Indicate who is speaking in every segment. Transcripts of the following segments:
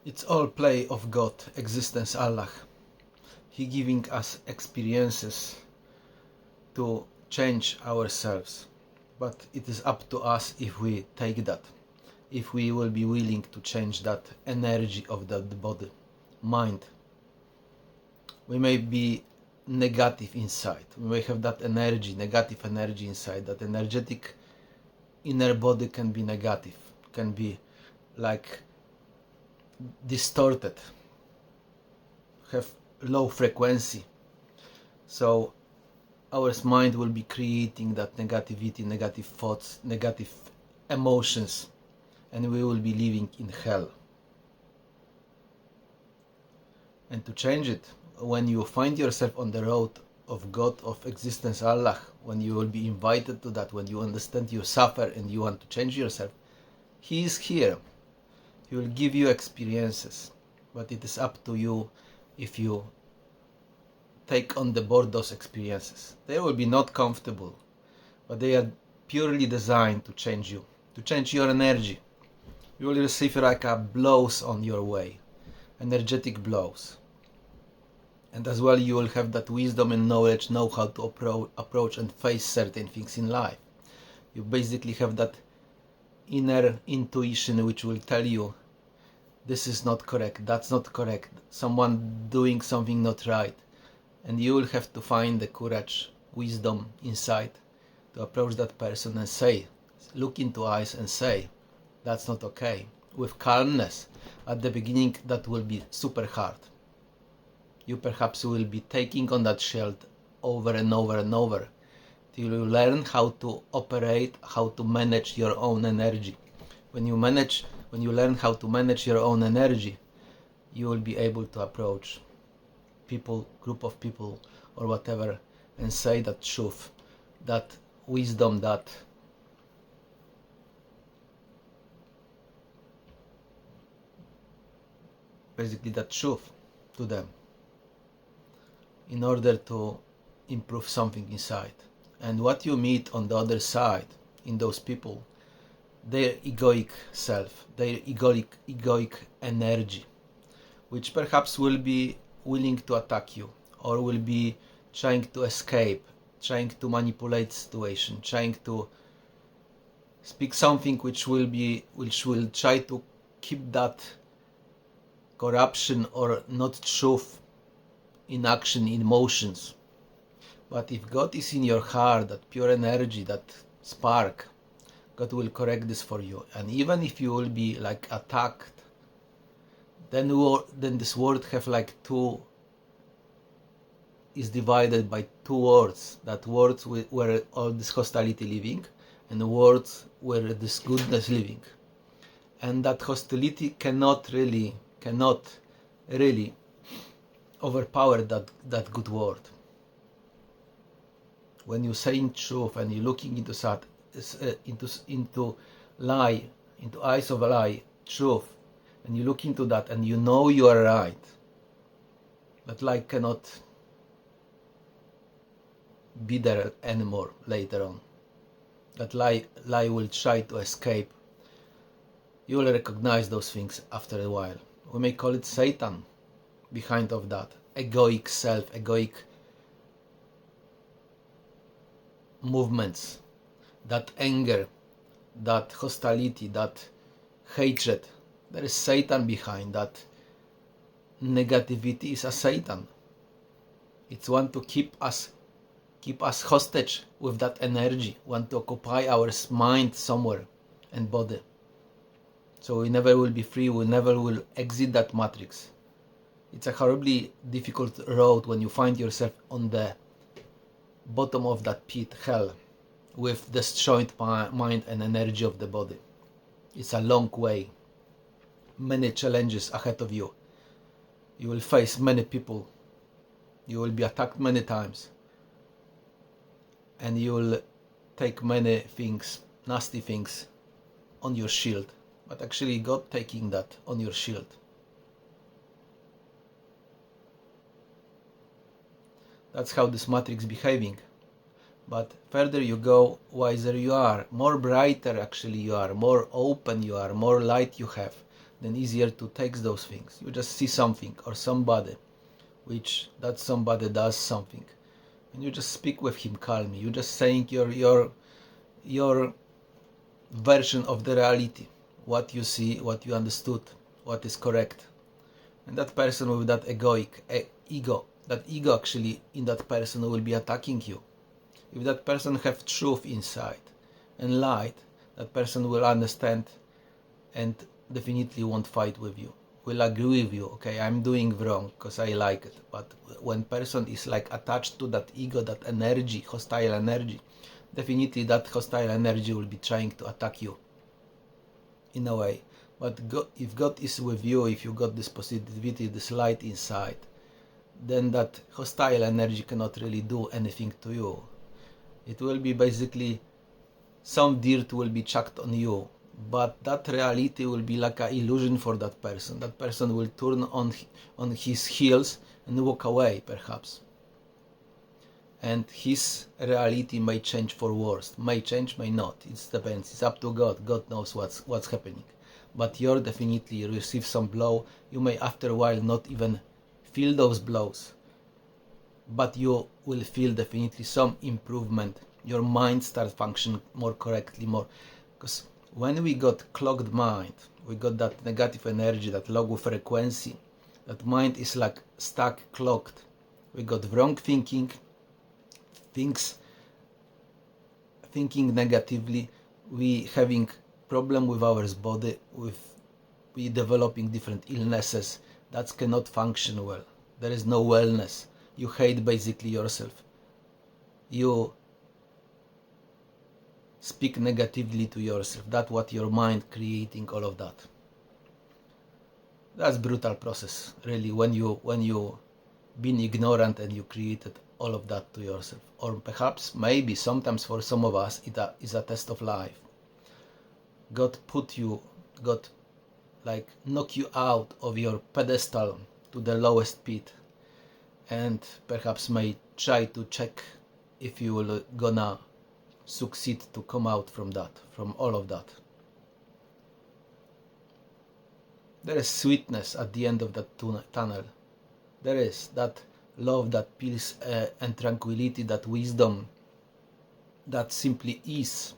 Speaker 1: It's all play of God, existence, Allah. He giving us experiences to change ourselves. But it is up to us if we take that, if we will be willing to change that energy of that body, mind. We may be negative inside. We may have that energy, negative energy inside. That energetic inner body can be negative, can be like distorted, have low frequency. So our mind will be creating that negativity, negative thoughts, negative emotions, and we will be living in hell. And to change it, when you find yourself on the road of God, of existence, Allah, when you will be invited to that, when you understand you suffer and you want to change yourself, He is here. He will give you experiences, but it is up to you if you take on the board those experiences. They will be not comfortable, but they are purely designed to change you, to change your energy. You will receive like blows on your way, energetic blows. And as well you will have that wisdom and knowledge, know how to approach and face certain things in life. You basically have that inner intuition which will tell you this is not correct, that's not correct, someone doing something not right. And you will have to find the courage, wisdom inside to approach that person and say, look into eyes and say, that's not okay. With calmness. At the beginning that will be super hard. You perhaps will be taking on that shield over and over and over till you learn how to operate, how to manage your own energy. When you learn how to manage your own energy, you will be able to approach people, group of people or whatever, and say that truth, that wisdom, that basically that truth to them in order to improve something inside. And what you meet on the other side in those people, their egoic self, their egoic energy, which perhaps will be willing to attack you or will be trying to escape, trying to manipulate situation, trying to speak something which will try to keep that corruption or not truth in action, in motions. But if God is in your heart, that pure energy, that spark, God will correct this for you. And even if you will be like attacked, then this world have like is divided by two worlds. That world where all this hostility living, and the world where this goodness living. And that hostility cannot really overpower that good word. When you're saying truth and you're looking into lie, into eyes of a lie, truth, and you look into that and you know you are right, that lie cannot be there anymore later on. That lie will try to escape. You will recognize those things after a while. We may call it Satan behind of that egoic self, egoic movements, that anger, that hostility, that hatred. There is Satan behind that. Negativity is a Satan. It's want to keep us hostage with that energy, want to occupy our mind somewhere and body. So we never will be free, we never will exit that matrix. It's a horribly difficult road when you find yourself on the bottom of that pit, hell, with destroyed mind and energy of the body. It's a long way, many challenges ahead of you. You will face many people, you will be attacked many times, and you will take many things, nasty things, on your shield. But actually God taking that on your shield. That's how this matrix behaving. But further you go, wiser you are, more brighter actually you are, more open you are, more light you have, then easier to take those things. You just see something or somebody, which that somebody does something, and you just speak with him calmly. You're just saying your version of the reality, what you see, what you understood, what is correct. And that person with that ego, that ego actually in that person will be attacking you. If that person have truth inside and light, that person will understand and definitely won't fight with you, will agree with you. Okay, I'm doing wrong because I like it. But when person is like attached to that ego, that energy, hostile energy, definitely that hostile energy will be trying to attack you in a way. But if God is with you, if you got this positivity, this light inside, then that hostile energy cannot really do anything to you. It will be basically some dirt will be chucked on you, but that reality will be like an illusion for that person. That person will turn on his heels and walk away, perhaps. And his reality may change for worse. May change, may not. It depends. It's up to God. God knows what's happening. But you're definitely receive some blow. You may after a while not even feel those blows, but you will feel definitely some improvement. Your mind starts functioning more correctly, more, because when we got clogged mind, we got that negative energy, that low frequency, that mind is like stuck, clogged. We got wrong thinking, thinking negatively, we having problem with our body, we developing different illnesses that cannot function well. There is no wellness. You hate basically yourself. You speak negatively to yourself. That's what your mind creating, all of that. That's brutal process, really, when you been ignorant and you created all of that to yourself. Or perhaps, maybe, sometimes for some of us, it is a test of life. God like knock you out of your pedestal to the lowest pit, and perhaps may try to check if you will gonna succeed to come out from that, from all of that. There is sweetness at the end of that tunnel. There is that love, that peace and tranquility, that wisdom, that simply ease,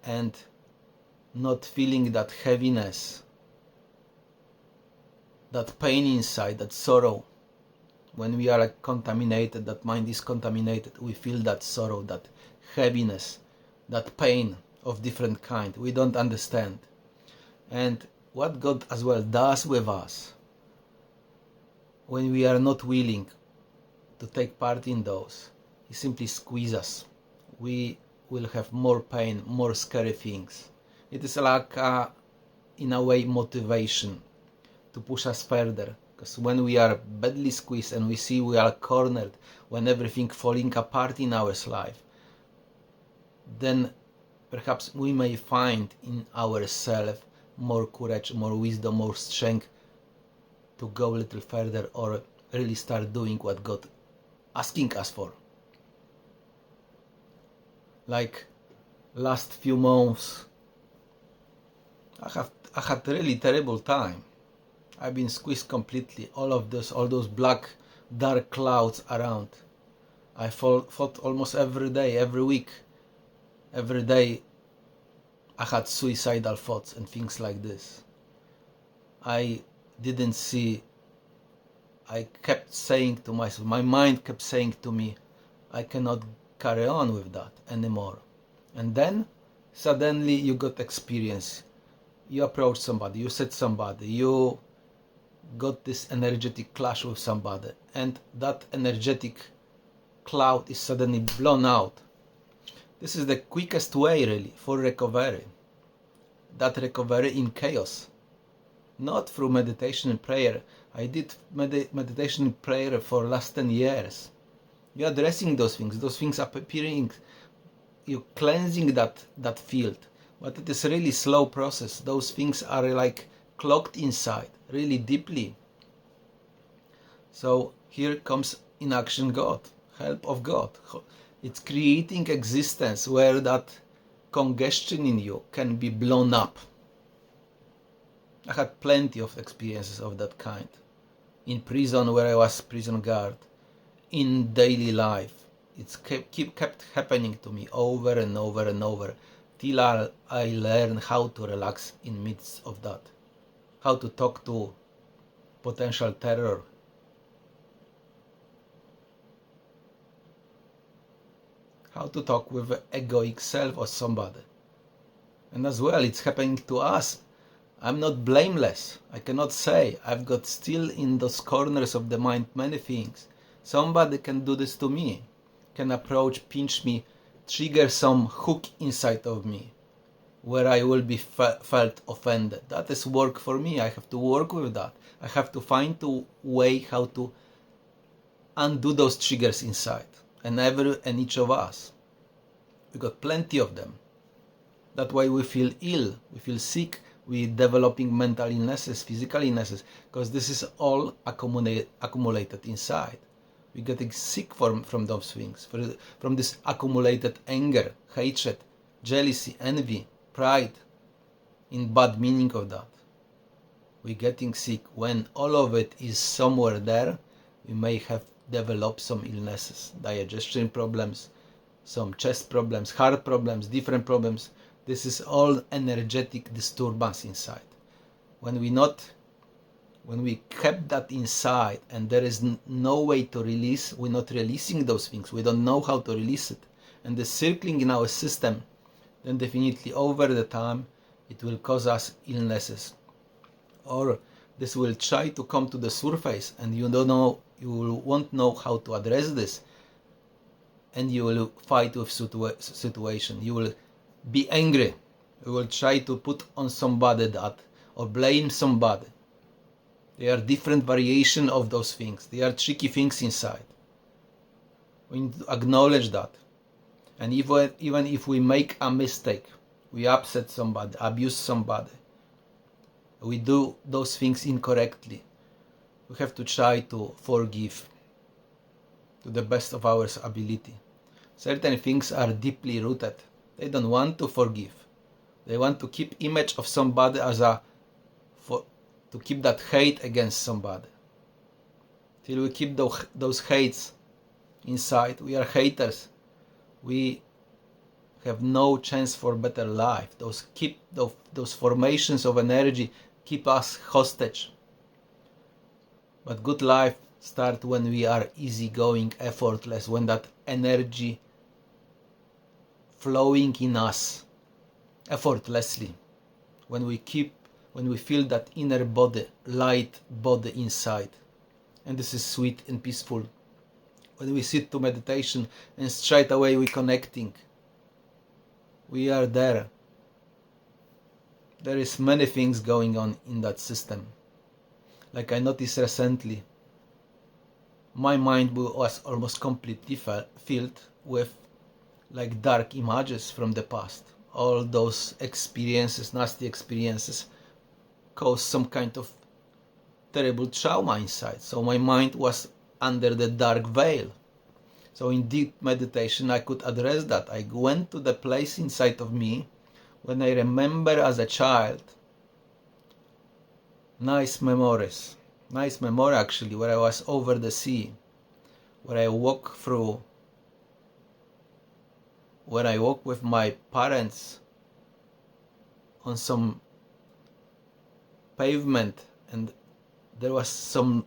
Speaker 1: and not feeling that heaviness, that pain inside, that sorrow. When we are contaminated, that mind is contaminated, we feel that sorrow, that heaviness, that pain of different kind. We don't understand. And what God as well does with us, when we are not willing to take part in those, He simply squeezes us. We will have more pain, more scary things. It is like in a way motivation to push us further, because when we are badly squeezed and we see we are cornered, when everything falling apart in our life, then perhaps we may find in ourselves more courage, more wisdom, more strength to go a little further, or really start doing what God asking us for. Like last few months, I had really terrible time. I've been squeezed completely. All those black, dark clouds around. I fought almost every day, every week. Every day I had suicidal thoughts and things like this. I kept saying to myself, my mind kept saying to me, I cannot carry on with that anymore. And then suddenly you got experience. You approached somebody, you said somebody, you got this energetic clash with somebody, and that energetic cloud is suddenly blown out. This is the quickest way really for recovery. That recovery in chaos. Not through meditation and prayer. I did meditation and prayer for last 10 years. You're addressing those things are appearing, you're cleansing that field. But it is a really slow process. Those things are like clogged inside, really deeply. So here comes in action God, help of God. It's creating existence where that congestion in you can be blown up. I had plenty of experiences of that kind. In prison, where I was prison guard, in daily life, it kept happening to me over and over and over, till I learned how to relax in midst of that, how to talk to potential terror, how to talk with the egoic self of somebody. And as well, it's happening to us. I'm not blameless. I cannot say I've got still in those corners of the mind many things. Somebody can do this to me, can approach, pinch me, trigger some hook inside of me where I will be felt offended. That is work for me. I have to work with that. I have to find a way how to undo those triggers inside. And every and each of us. We got plenty of them. That's why we feel ill, we feel sick, we're developing mental illnesses, physical illnesses, because this is all accumulated inside. We're getting sick from those things, from this accumulated anger, hatred, jealousy, envy, pride, in bad meaning of that. We're getting sick. When all of it is somewhere there, we may have developed some illnesses, digestion problems, some chest problems, heart problems, different problems. This is all energetic disturbance inside. When we kept that inside and there is no way to release, we're not releasing those things. We don't know how to release it. And the circling in our system, then definitely over the time, it will cause us illnesses. Or this will try to come to the surface and you won't know how to address this. And you will fight with situation. You will be angry. You will try to put on somebody that or blame somebody. There are different variations of those things. They are tricky things inside. We need to acknowledge that. And even if we make a mistake, we upset somebody, abuse somebody, we do those things incorrectly, we have to try to forgive to the best of our ability. Certain things are deeply rooted. They don't want to forgive. They want to keep image of somebody to keep that hate against somebody. Till we keep those hates inside, we are haters. We have no chance for better life. Those formations of energy keep us hostage. But good life starts when we are easygoing, effortless, when that energy flowing in us effortlessly, when we feel that inner body, light body inside, and this is sweet and peaceful. When we sit to meditation and straight away we're connecting, we are there. There is many things going on in that system. Like I noticed recently, my mind was almost completely filled with like dark images from the past. All those experiences, nasty experiences, caused some kind of terrible trauma inside. So my mind was under the dark veil. So in deep meditation I could address that. I went to the place inside of me when I remember as a child nice memory actually, where I was over the sea, where I walk with my parents on some pavement, and there was some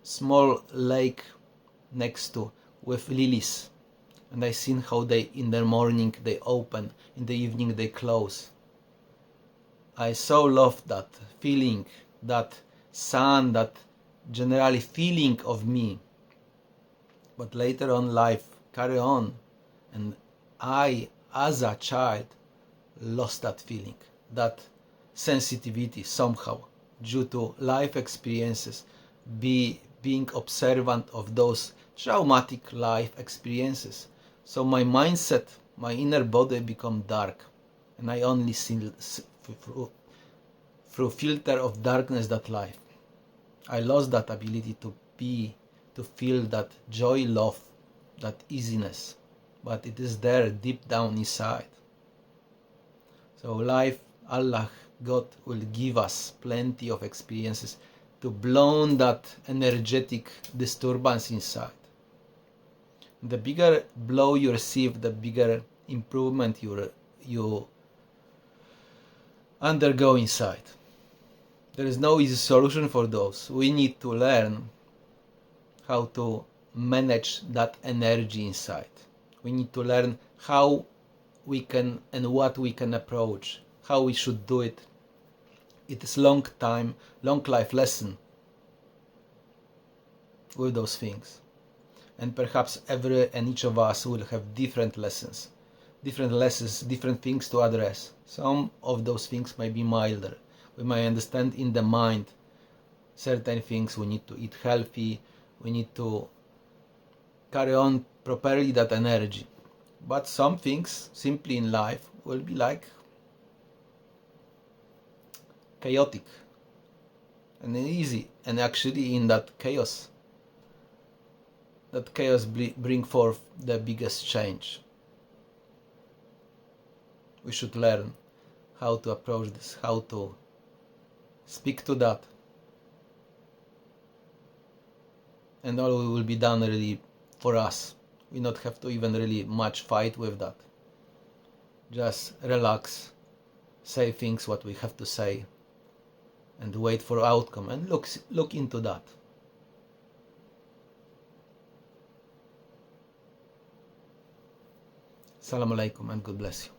Speaker 1: small lake next to with lilies, and I seen how they in the morning they open, in the evening they close. I so loved that feeling, that sun, that generally feeling of me. But later on life carry on, and I as a child lost that feeling, that sensitivity somehow due to life experiences, being observant of those traumatic life experiences. So my mindset, my inner body become dark, and I only see through filter of darkness that life. I lost that ability to feel that joy, love, that easiness, but it is there deep down inside. So life, Allah God will give us plenty of experiences to blow that energetic disturbance inside. The bigger blow you receive, the bigger improvement you undergo inside. There is no easy solution for those. We need to learn how to manage that energy inside. We need to learn how we can and what we can approach, how we should do it. It is long life lesson with those things. And perhaps every and each of us will have different lessons, different things to address. Some of those things may be milder. We may understand in the mind certain things. We need to eat healthy, we need to carry on properly that energy. But some things simply in life will be like chaotic and easy, and actually in that chaos bring forth the biggest change. We should learn how to approach this, how to speak to that, and all will be done really for us. We not have to even really much fight with that. Just relax, say things what we have to say, and wait for outcome, and look into that. Assalamu alaikum and God bless you.